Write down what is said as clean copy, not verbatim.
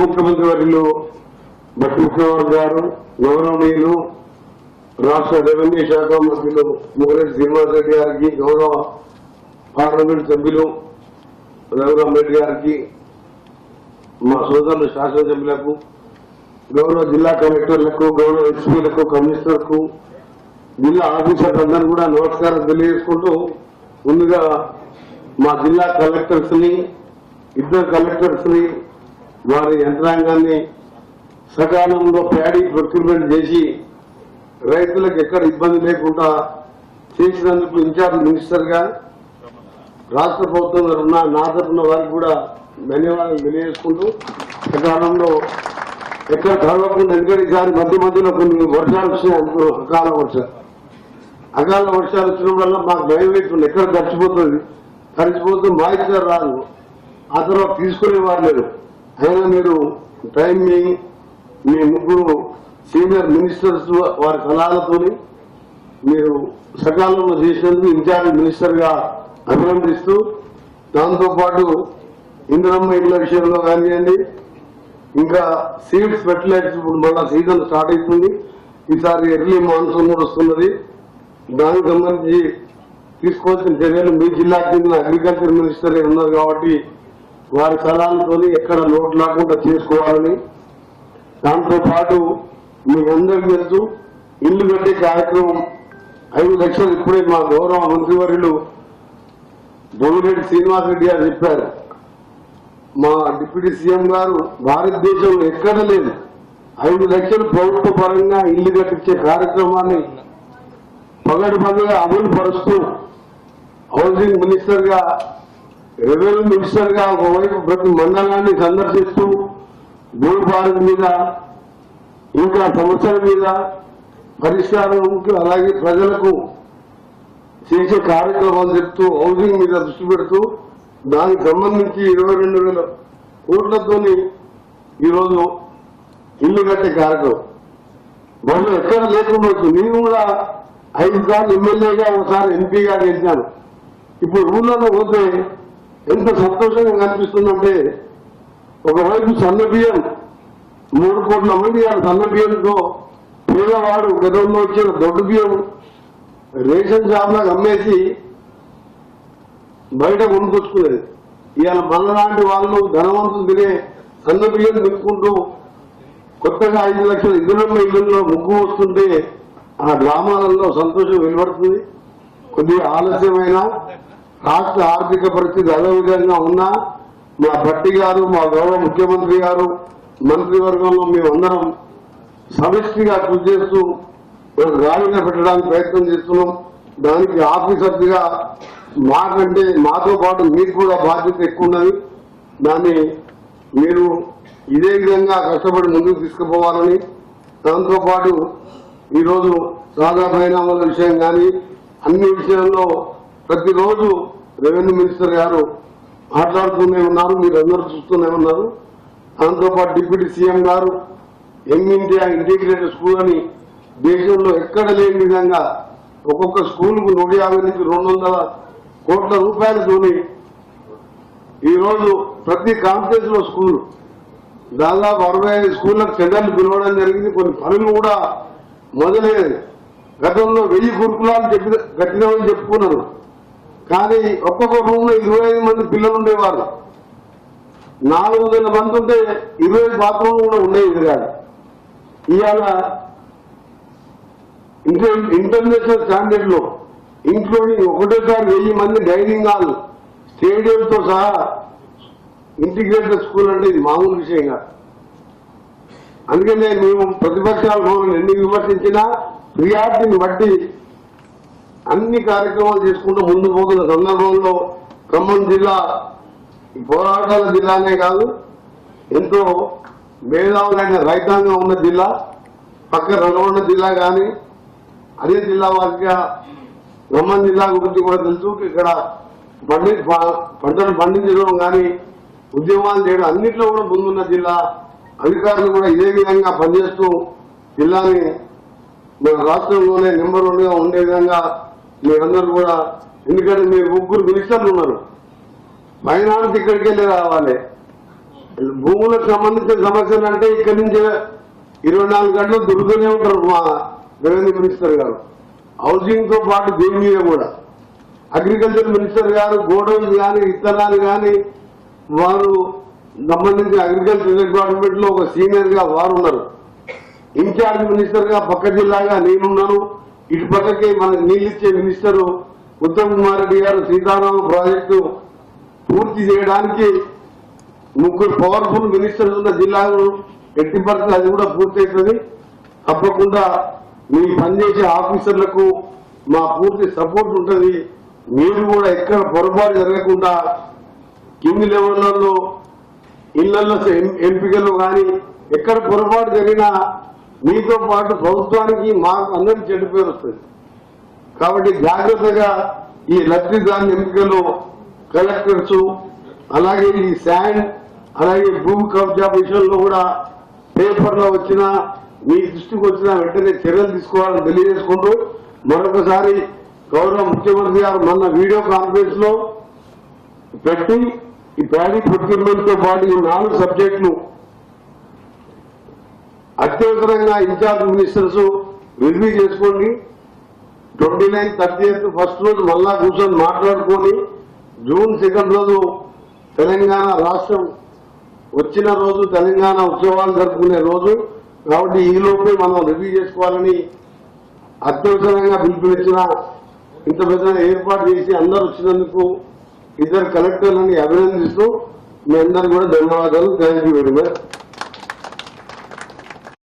ముఖ్యమంత్రి వర్యులు బట్టి విక్రమార్క గారు, గౌరవనీయులు రాష్ట్ర రెవెన్యూ శాఖ మంత్రులు ముగిరెడ్డి శ్రీనివాస్ రెడ్డి గారికి, గౌరవ పార్లమెంట్ సభ్యులు రఘురామ్ రెడ్డి గారికి, మా సోదరులు శాసనసభ్యులకు, గౌరవ జిల్లా కలెక్టర్లకు, గౌరవ ఎస్పీలకు, కమిషనర్కు, జిల్లా ఆఫీసర్లు అందరూ కూడా నమస్కారం తెలియజేసుకుంటూ, ముందుగా మా జిల్లా కలెక్టర్స్ ని, ఇద్దరు కలెక్టర్స్ ని, వారి యంత్రాంగాన్ని సకాలంలో ప్యాడీ ప్రొక్యూర్మెంట్ చేసి రైతులకు ఎక్కడ ఇబ్బంది లేకుండా చేసినందుకు ఇన్ఛార్జ్ మినిస్టర్ గా రాష్ట్ర ప్రభుత్వం ఉన్న నా తరఫున వారికి కూడా ధన్యవాదాలు తెలియజేసుకుంటూ, సకాలంలో ఎక్కడ కలవకుండా, ఎందుకంటే ఈసారి మధ్యలో కొన్ని వర్షాలు వచ్చినాయి అనుకో, అకాల వర్షాలు వచ్చినప్పుడల్లా మాకు భయం అవుతుంది, ఎక్కడ తడిచిపోతుంది మాయిశ్చర్ రాదు, ఆ తర్వాత తీసుకునేవారు లేరు. అయినా మీరు టైం మీ ముగ్గురు సీనియర్ మినిస్టర్స్ వారి సలహాలతో మీరు సకాలంలో చేసినందుకు ఇన్ఛార్జ్ మినిస్టర్ గా అభినందిస్తూ, దాంతోపాటు ఇంద్రమ్మ ఇళ్ల విషయంలో కానివ్వండి, ఇంకా సీడ్స్ ఫెర్టిలైజర్స్ ఇప్పుడు మళ్ళా సీజన్ స్టార్ట్ అవుతుంది, ఈసారి ఎర్లీ మాన్సూన్ కూడా వస్తున్నది, దానికి సంబంధించి తీసుకోవాల్సిన చర్యలు మీ జిల్లాకు చెందిన అగ్రికల్చర్ మినిస్టర్ ఉన్నారు కాబట్టి వారి సలహాలతో ఎక్కడ లోటు లేకుండా చేసుకోవాలని, దాంతోపాటు మీ అందరికీ తెలుసు ఇల్లు కట్టే కార్యక్రమం 5 లక్షలు ఇప్పుడే మా గౌరవ మంత్రివర్యులు బొమ్మిరెడ్డి శ్రీనివాస్ రెడ్డి గారు చెప్పారు. మా డిప్యూటీ సీఎం గారు భారతదేశంలో ఎక్కడ లేదు 5 లక్షలు ప్రభుత్వ పరంగా ఇల్లు కట్టించే కార్యక్రమాన్ని పగటిపగగా అమలు పరుస్తూ హౌసింగ్ మినిస్టర్ గా, రెవెన్యూ మినిస్టర్ గా ఒకవైపు ప్రతి మండలాన్ని సందర్శిస్తూ భూభారత్ మీద, ఇంకా సమస్యల మీద పరిష్కారం, అలాగే ప్రజలకు చేసే కార్యక్రమాలు చెప్తూ హౌసింగ్ మీద దృష్టి పెడుతూ దానికి సంబంధించి 22,000 కోట్లతోని ఈరోజు ఇల్లు కట్టే కార్యక్రమం బహుశా ఎక్కడ లేకుండా. నేను కూడా 5 సార్లు ఎమ్మెల్యేగా, ఒకసారి ఎంపీగా గెలిచాను. ఇప్పుడు ఊళ్ళలో పోతే ఎంత సంతోషంగా కనిపిస్తుందంటే, ఒకవైపు సన్న బియ్యం 3 కోట్ల మంది సన్న బియ్యంతో పేదవాడు గతంలో వచ్చిన దొడ్డు బియ్యం రేషన్ షాప్లకు అమ్మేసి బయట కొనుకొచ్చుకునేది. ఇవాళ మనలాంటి వాళ్ళు ధనవంతులు తినే సన్న బియ్యం తినుకుంటూ కొత్తగా 5 లక్షల ఇళ్లలో ముగ్గు వస్తుంటే ఆ గ్రామాలలో సంతోషం వెలువడుతుంది. కొద్దిగా ఆలస్యమైన రాష్ట్ర ఆర్థిక పరిస్థితి అదే విధంగా ఉన్నా మా భట్టి గారు, మా గౌరవ ముఖ్యమంత్రి గారు, మంత్రివర్గంలో మేమందరం సమిష్టిగా కృషి చేస్తూ గాలిగా పెట్టడానికి ప్రయత్నం చేస్తున్నాం. దానికి ఆఫీసర్గా మాకంటే మాతో పాటు మీకు కూడా బాధ్యత ఎక్కువ ఉన్నది. దాన్ని మీరు ఇదే విధంగా కష్టపడి ముందుకు తీసుకుపోవాలని, దాంతోపాటు ఈరోజు సాదా పరిణామాల విషయం కానీ అన్ని విషయాల్లో ప్రతిరోజు రెవెన్యూ మినిస్టర్ గారు మాట్లాడుతూనే ఉన్నారు, మీరందరూ చూస్తూనే ఉన్నారు. దాంతోపాటు డిప్యూటీ సీఎం గారు ఇండియా ఇంటిగ్రేటెడ్ స్కూల్ అని దేశంలో ఎక్కడ లేని విధంగా ఒక్కొక్క స్కూల్కు 150 నుంచి 200 కోట్ల రూపాయలతోని ఈరోజు ప్రతి కాంప్లెక్స్ లో స్కూల్ దాదాపు 65 స్కూళ్లకు టెండర్లు పిలవడం జరిగింది. కొన్ని పనులు కూడా మొదలయ్యేది. గతంలో 1000 గురుకులాలు కట్టినామని చెప్పుకున్నారు, కానీ ఒక్కొక్క రూమ్ లో 25 మంది పిల్లలు ఉండేవారు. 400 మంది ఉంటే 20 బాత్రూమ్లు కూడా ఉండేది కాదు. ఇవాళ ఇంటర్నేషనల్ స్టాండర్డ్ లో ఇంక్లూడింగ్ ఒకటేసారి 1000 మంది డైనింగ్ హాల్, స్టేడియంతో సహా ఇంటిగ్రేటెడ్ స్కూల్ అంటే ఇది మామూలు విషయంగా. అందుకనే మేము ప్రతిపక్షాల భవన్ ఎన్ని విమర్శించినా ప్రియారిటీని బట్టి అన్ని కార్యక్రమాలు చేసుకుంటూ ముందు పోతున్న సందర్భంలో ఖమ్మం జిల్లా పోరాటాల జిల్లానే కాదు, ఎంతో మేధావులైన రైతాంగం ఉన్న జిల్లా, పక్క నల్గొండ జిల్లా కానీ అదే జిల్లా వారిగా ఖమ్మం జిల్లా గురించి కూడా తెలుసు. ఇక్కడ పంటలు పండించడం కానీ ఉద్యమాలు చేయడం అన్నింటిలో కూడా ముందున్న జిల్లా. అధికారులు కూడా ఇదే విధంగా పనిచేస్తూ జిల్లాని మన రాష్ట్రంలోనే నెంబర్ 1గా ఉండే విధంగా మీరందరూ కూడా, ఎందుకంటే మీరు 3 మినిస్టర్లు ఉన్నారు, ఫైనాన్స్ ఇక్కడికి వెళ్ళి రావాలి, భూములకు సంబంధించిన సమస్యలు అంటే ఇక్కడి నుంచి 24 గంటలు దొరుకుతూనే ఉంటారు మా రెవెన్యూ మినిస్టర్ గారు. హౌసింగ్ తో పాటు దీని మీద కూడా అగ్రికల్చర్ మినిస్టర్ గారు గోడౌన్స్ కానీ విత్తనాలు కానీ వారు సంబంధించి అగ్రికల్చర్ డిపార్ట్మెంట్ లో ఒక సీనియర్ గా వారు ఉన్నారు. ఇన్ఛార్జ్ మినిస్టర్ గా పక్క జిల్లాగా నేనున్నాను. ఇటు పక్కకి మనకు నీళ్ళిచ్చే మినిస్టర్ ఉత్తమ్ కుమార్ రెడ్డి గారు సీతారామ ప్రాజెక్టు పూర్తి చేయడానికి 3 పవర్ఫుల్ మినిస్టర్స్ ఉన్న జిల్లాలు 80% అది కూడా పూర్తి అవుతుంది. తప్పకుండా మీ పనిచేసే ఆఫీసర్లకు మా పూర్తి సపోర్ట్ ఉంటుంది. మీరు కూడా ఎక్కడ పొరపాటు జరగకుండా కింది లెవెల్లో ఇళ్లలో ఎంపికలు కానీ ఎక్కడ పొరపాటు జరిగినా మీతో పాటు ప్రభుత్వానికి మాకు అందరికీ చెడ్డ పేరు వస్తుంది. కాబట్టి జాగ్రత్తగా ఈ లబ్ధిదారుల ఎంపికలు కలెక్టర్స్ అలాగే ఈ శాండ్ అలాగే భూమి కబ్జా విషయంలో కూడా పేపర్లో వచ్చిన మీ దృష్టికి వచ్చిన వెంటనే చర్యలు తీసుకోవాలని తెలియజేసుకుంటూ మరొకసారి గౌరవ ముఖ్యమంత్రి గారు మొన్న వీడియో కాన్ఫరెన్స్ లో పెట్టి ఈ ప్యాడీ ప్రొక్యూర్మెంట్ తో పాటు ఈ 4 సబ్జెక్టులు అత్యవసరంగా ఇన్ఛార్జ్ మినిస్టర్స్ రివ్యూ చేసుకోండి. 29, 30th ఫస్ట్ రోజు మళ్ళా కూర్చొని మాట్లాడుకొని జూన్ 2nd రోజు తెలంగాణ రాష్ట్రం వచ్చిన రోజు తెలంగాణ ఉత్సవాలు జరుపుకునే రోజు కాబట్టి ఈ లోపే మనం రివ్యూ చేసుకోవాలని అత్యవసరంగా పిలుపునిచ్చిన ఇంత పెద్ద ఏర్పాటు చేసి అందరూ వచ్చినందుకు 2 కలెక్టర్లని అభినందిస్తూ మీ అందరూ కూడా ధన్యవాదాలు. Thank you very much.